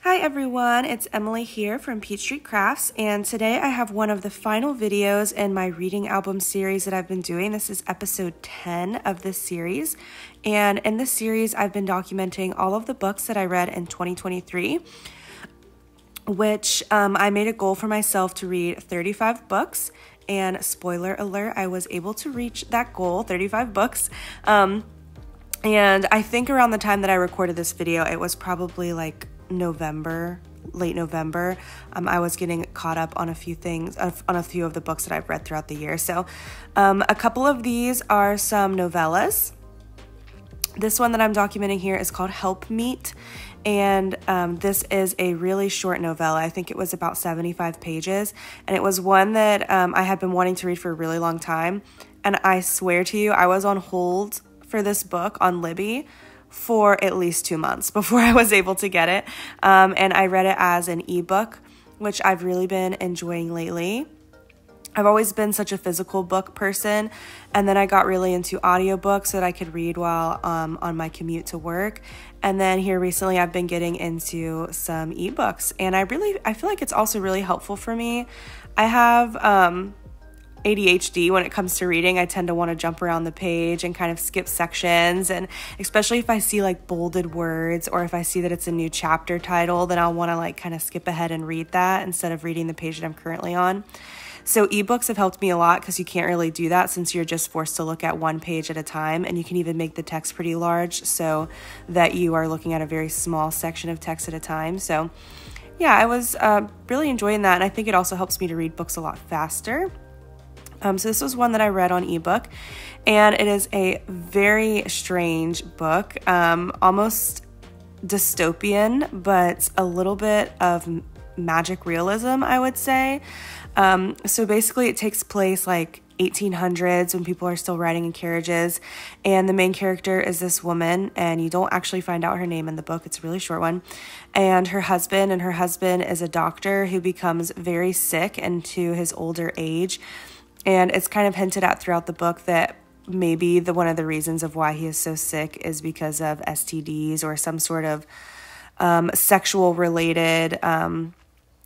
Hi everyone, it's Emily here from Peach Street Crafts, and today I have one of the final videos in my reading album series that I've been doing. This is episode 10 of this series, and in this series I've been documenting all of the books that I read in 2023, which I made a goal for myself to read 35 books, and spoiler alert, I was able to reach that goal, 35 books. And I think around the time that I recorded this video, it was probably like late November. I was getting caught up on a few things, on a few of the books that I've read throughout the year. So a couple of these are some novellas. This one that I'm documenting here is called Helpmeet, and this is a really short novella. I think it was about 75 pages, and it was one that I had been wanting to read for a really long time, and I swear to you, I was on hold for this book on Libby for at least 2 months before I was able to get it, and I read it as an ebook, which I've really been enjoying lately. I've always been such a physical book person, and then I got really into audiobooks so that I could read while on my commute to work. And then here recently I've been getting into some ebooks, and I feel like it's also really helpful for me. I have ADHD when it comes to reading. I tend to want to jump around the page and kind of skip sections, and especially if I see like bolded words or if I see that it's a new chapter title, then I'll want to like kind of skip ahead and read that instead of reading the page that I'm currently on. So ebooks have helped me a lot because you can't really do that since you're just forced to look at one page at a time, and you can even make the text pretty large so that you are looking at a very small section of text at a time. So yeah, I was really enjoying that, and I think it also helps me to read books a lot faster. So this was one that I read on ebook, and it is a very strange book, almost dystopian, but a little bit of magic realism, I would say. So basically it takes place like 1800s when people are still riding in carriages, and the main character is this woman, and you don't actually find out her name in the book. It's a really short one. And her husband is a doctor who becomes very sick into his older age. And it's kind of hinted at throughout the book that maybe one of the reasons of why he is so sick is because of STDs or some sort of sexual related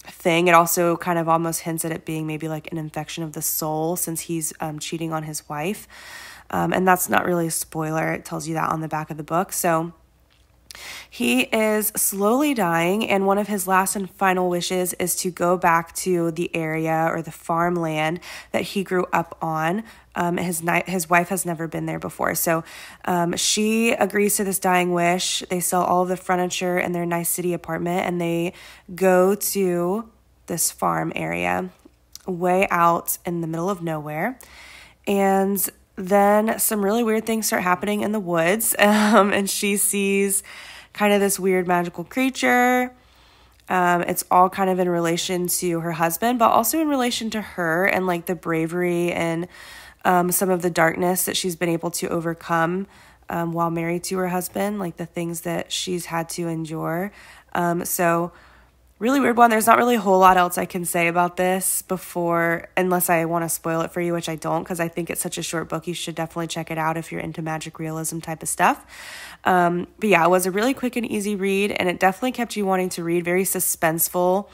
thing. It also kind of almost hints at it being maybe like an infection of the soul, since he's cheating on his wife. And that's not really a spoiler. It tells you that on the back of the book. So he is slowly dying, and one of his last and final wishes is to go back to the area or the farmland that he grew up on. His wife has never been there before, so she agrees to this dying wish. They sell all of the furniture in their nice city apartment, and they go to this farm area way out in the middle of nowhere. And then some really weird things start happening in the woods, and she sees kind of this weird magical creature. It's all kind of in relation to her husband, but also in relation to her and like the bravery and some of the darkness that she's been able to overcome while married to her husband, like the things that she's had to endure. So really weird one. There's not really a whole lot else I can say about this unless I want to spoil it for you, which I don't, because I think it's such a short book. You should definitely check it out if you're into magic realism type of stuff. But yeah, it was a really quick and easy read, and it definitely kept you wanting to read. Very suspenseful,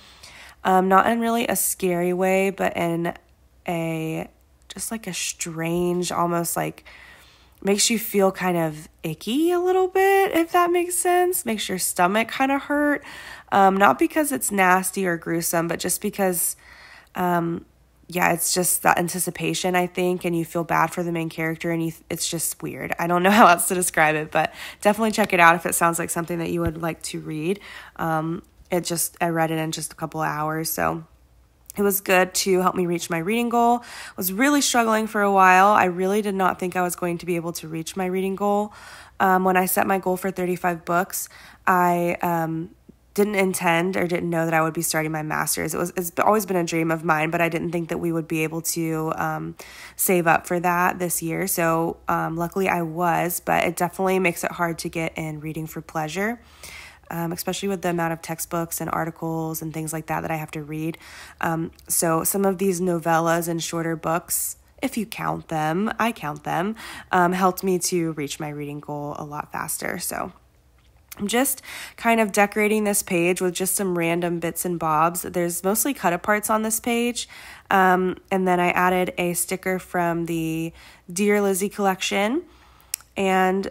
not in really a scary way, but in just like a strange, almost like makes you feel kind of icky a little bit, if that makes sense. Makes your stomach kind of hurt. Not because it's nasty or gruesome, but just because, it's just that anticipation, I think, and you feel bad for the main character, and it's just weird. I don't know how else to describe it, but definitely check it out if it sounds like something that you would like to read. I read it in just a couple of hours, so it was good to help me reach my reading goal. I was really struggling for a while. I really did not think I was going to be able to reach my reading goal. When I set my goal for 35 books, I didn't intend or didn't know that I would be starting my master's. It's always been a dream of mine, but I didn't think that we would be able to save up for that this year. So luckily I was, but it definitely makes it hard to get in reading for pleasure. Especially with the amount of textbooks and articles and things like that I have to read. So some of these novellas and shorter books if you count them, I count them, helped me to reach my reading goal a lot faster. So I'm just kind of decorating this page with just some random bits and bobs. There's mostly cut-aparts on this page, and then I added a sticker from the Dear Lizzie collection, and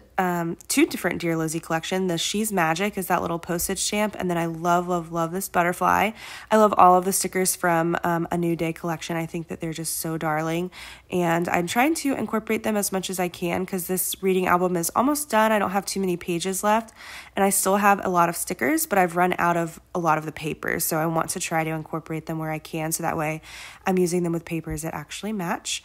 two different Dear Lizzie collection. The She's Magic is that little postage stamp, and then I love this butterfly. I love all of the stickers from A New Day collection. I think that they're just so darling, and I'm trying to incorporate them as much as I can because this reading album is almost done. I don't have too many pages left, and I still have a lot of stickers, but I've run out of a lot of the papers, so I want to try to incorporate them where I can, so that way I'm using them with papers that actually match.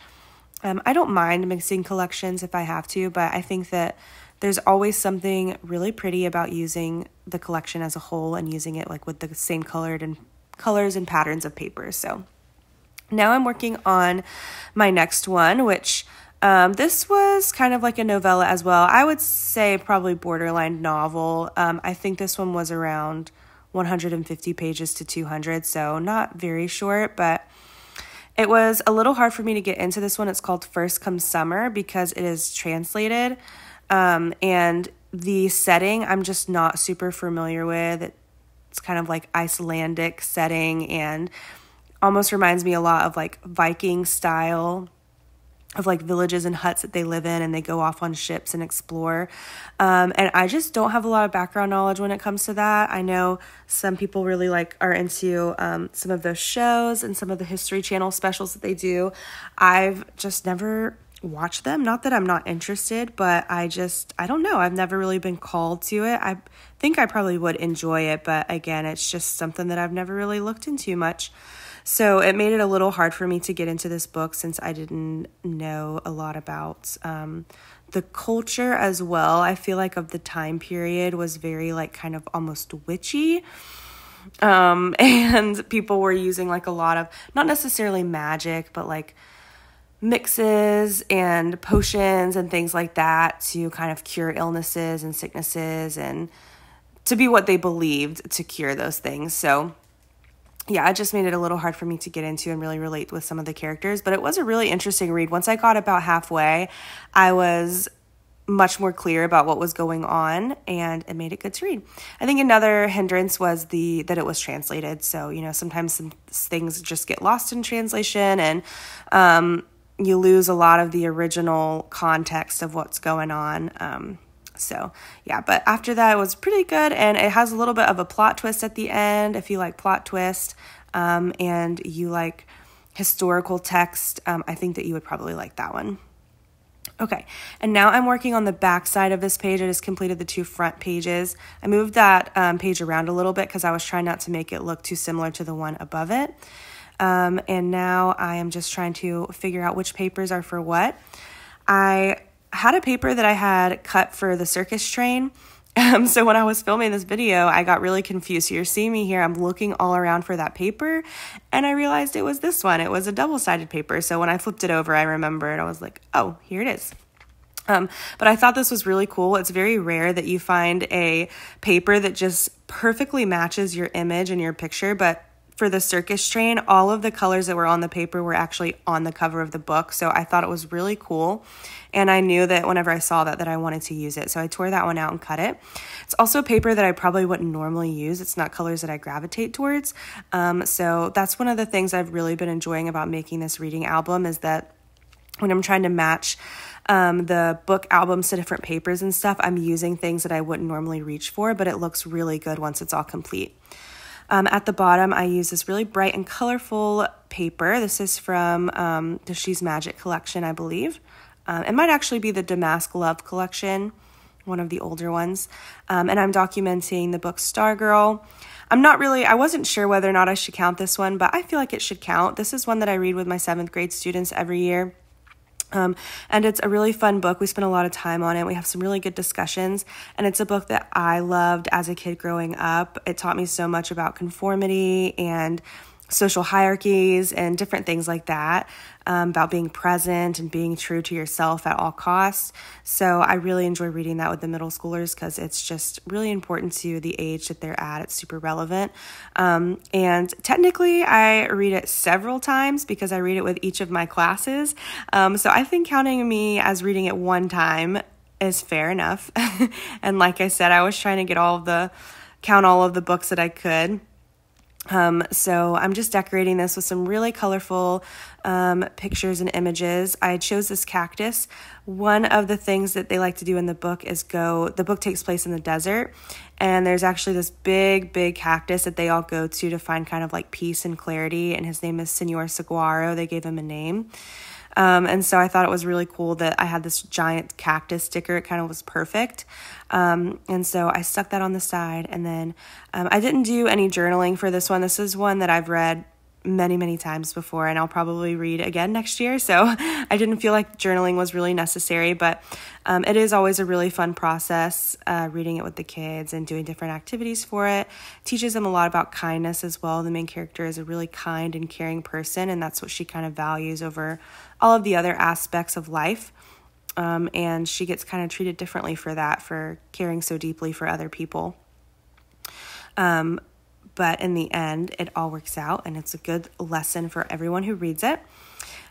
I don't mind mixing collections if I have to, but I think that there's always something really pretty about using the collection as a whole and using it like with the same colors and patterns of papers. So now I'm working on my next one, which this was kind of like a novella as well. I would say probably borderline novel. I think this one was around 150 pages to 200, so not very short, but it was a little hard for me to get into this one. It's called First Comes Summer because it is translated, and the setting I'm just not super familiar with. It's kind of like Icelandic setting and almost reminds me a lot of like Viking style of like villages and huts that they live in, and they go off on ships and explore. And I just don't have a lot of background knowledge when it comes to that. I know some people really are into some of those shows and some of the History Channel specials that they do. I've just never watched them. Not that I'm not interested, but I don't know. I've never really been called to it. I think I probably would enjoy it, but again, it's just something that I've never really looked into much. So it made it a little hard for me to get into this book since I didn't know a lot about the culture as well. I feel like of the time period was very like kind of almost witchy. And people were using like a lot of, not necessarily magic, but like mixes and potions and things like that to kind of cure illnesses and sicknesses and to be what they believed to cure those things. So yeah, it just made it a little hard for me to get into and really relate with some of the characters, but it was a really interesting read. Once I got about halfway, I was much more clear about what was going on, and it made it good to read. I think another hindrance was that it was translated. So, sometimes some things just get lost in translation, and you lose a lot of the original context of what's going on. So yeah, but after that it was pretty good, and it has a little bit of a plot twist at the end. If you like plot twist and you like historical text, I think that you would probably like that one. Okay, and now I'm working on the back side of this page. I just completed the 2 front pages. I moved that page around a little bit because I was trying not to make it look too similar to the one above it. And now I am just trying to figure out which papers are for what. I had a paper that I had cut for the circus train. So when I was filming this video, I got really confused. So you're seeing me here, I'm looking all around for that paper, and I realized it was this one. It was a double-sided paper. So when I flipped it over, I remembered. I was like, oh, here it is. But I thought this was really cool. It's very rare that you find a paper that just perfectly matches your image and your picture, but for the circus train, all of the colors that were on the paper were actually on the cover of the book. So I thought it was really cool. And I knew that whenever I saw that I wanted to use it. So I tore that one out and cut it. It's also a paper that I probably wouldn't normally use. It's not colors that I gravitate towards. So that's one of the things I've really been enjoying about making this reading album, is that when I'm trying to match the book albums to different papers and stuff, I'm using things that I wouldn't normally reach for, but it looks really good once it's all complete. At the bottom, I use this really bright and colorful paper. This is from the She's Magic collection, I believe. It might actually be the Damask Love collection, one of the older ones. And I'm documenting the book Stargirl. I wasn't sure whether or not I should count this one, but I feel like it should count. This is one that I read with my 7th grade students every year. And it's a really fun book. We spent a lot of time on it. We have some really good discussions, and it's a book that I loved as a kid growing up. It taught me so much about conformity and social hierarchies and different things like that, about being present and being true to yourself at all costs. So I really enjoy reading that with the middle schoolers because it's just really important to the age that they're at. It's super relevant. And technically I read it several times because I read it with each of my classes. So I think counting me as reading it one time is fair enough. And like I said, I was trying to count all of the books that I could. So I'm just decorating this with some really colorful pictures and images. I chose this cactus. One of the things that they like to do in the book is the book takes place in the desert, and there's actually this big cactus that they all go to find kind of like peace and clarity, and his name is Senor Saguaro. They gave him a name. And so I thought it was really cool that I had this giant cactus sticker. It kind of was perfect. And so I stuck that on the side. And then I didn't do any journaling for this one. This is one that I've read many times before, and I'll probably read again next year. So I didn't feel like journaling was really necessary, but it is always a really fun process, reading it with the kids and doing different activities for it. Teaches them a lot about kindness as well. The main character is a really kind and caring person, and that's what she kind of values over all of the other aspects of life. And she gets kind of treated differently for that, for caring so deeply for other people. But in the end, it all works out, and it's a good lesson for everyone who reads it.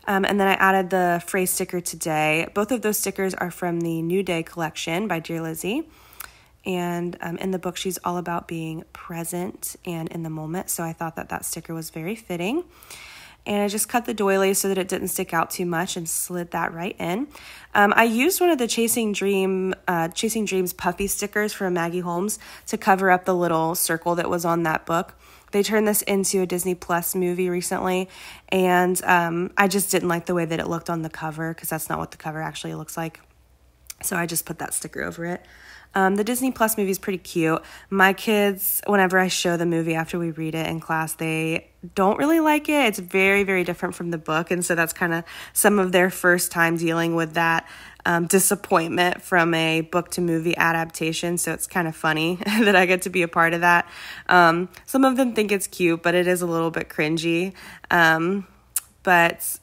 And then I added the phrase sticker today. Both of those stickers are from the New Day collection by Dear Lizzie. And in the book, she's all about being present and in the moment. So I thought that sticker was very fitting. And I just cut the doily so that it didn't stick out too much and slid that right in. I used one of the Chasing Dreams puffy stickers from Maggie Holmes to cover up the little circle that was on that book. They turned this into a Disney Plus movie recently, and I just didn't like the way that it looked on the cover because that's not what the cover actually looks like. So I just put that sticker over it. The Disney Plus movie is pretty cute. My kids, whenever I show the movie after we read it in class, they don't really like it. It's very different from the book, and so that's kind of some of their first time dealing with that disappointment from a book to movie adaptation. So it's kind of funny that I get to be a part of that. Some of them think it's cute, but it is a little bit cringy. But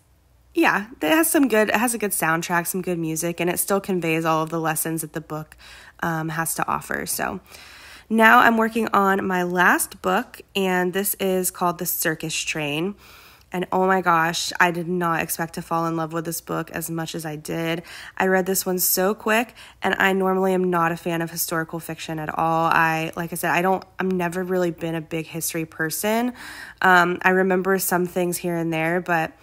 yeah, it has a good soundtrack, some good music, and it still conveys all of the lessons that the book has to offer. So now I'm working on my last book, and this is called The Circus Train. And oh my gosh, I did not expect to fall in love with this book as much as I did. I read this one so quick, and I normally am not a fan of historical fiction at all. Like I said, I'm never really been a big history person. I remember some things here and there, but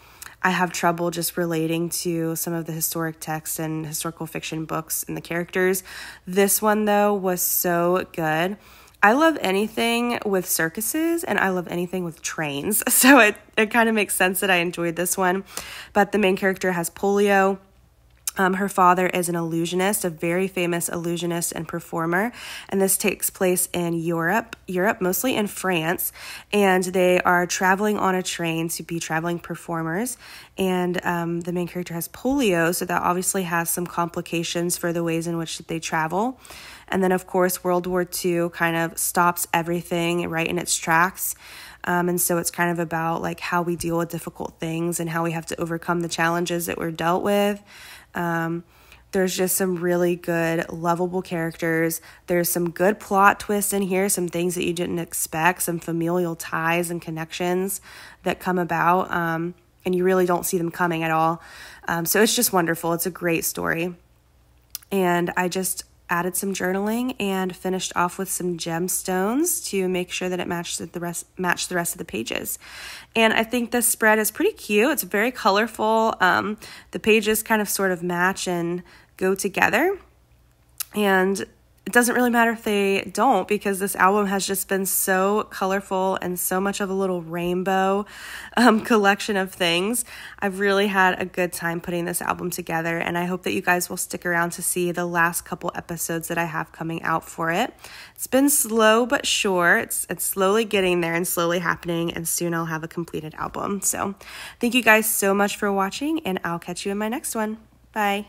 I have trouble just relating to some of the historic texts and historical fiction books and the characters. This one, though, was so good. I love anything with circuses, and I love anything with trains. So it kind of makes sense that I enjoyed this one. But the main character has polio. Her father is an illusionist, a very famous illusionist and performer, and this takes place in Europe, mostly in France, and they are traveling on a train to be traveling performers, and the main character has polio, so that obviously has some complications for the ways in which they travel. And then, of course, World War II kind of stops everything right in its tracks. And so it's kind of about like how we deal with difficult things and how we have to overcome the challenges that we're dealt with. There's just some really good, lovable characters. There's some good plot twists in here, some things that you didn't expect, some familial ties and connections that come about, and you really don't see them coming at all. So it's just wonderful. It's a great story. And I just added some journaling and finished off with some gemstones to make sure that it matched the rest of the pages. And I think this spread is pretty cute. It's very colorful. The pages kind of sort of match and go together. And it doesn't really matter if they don't, because this album has just been so colorful and so much of a little rainbow collection of things. I've really had a good time putting this album together, and I hope that you guys will stick around to see the last couple episodes that I have coming out for it. It's been slow but sure. It's slowly getting there and slowly happening, and soon I'll have a completed album. So thank you guys so much for watching, and I'll catch you in my next one. Bye.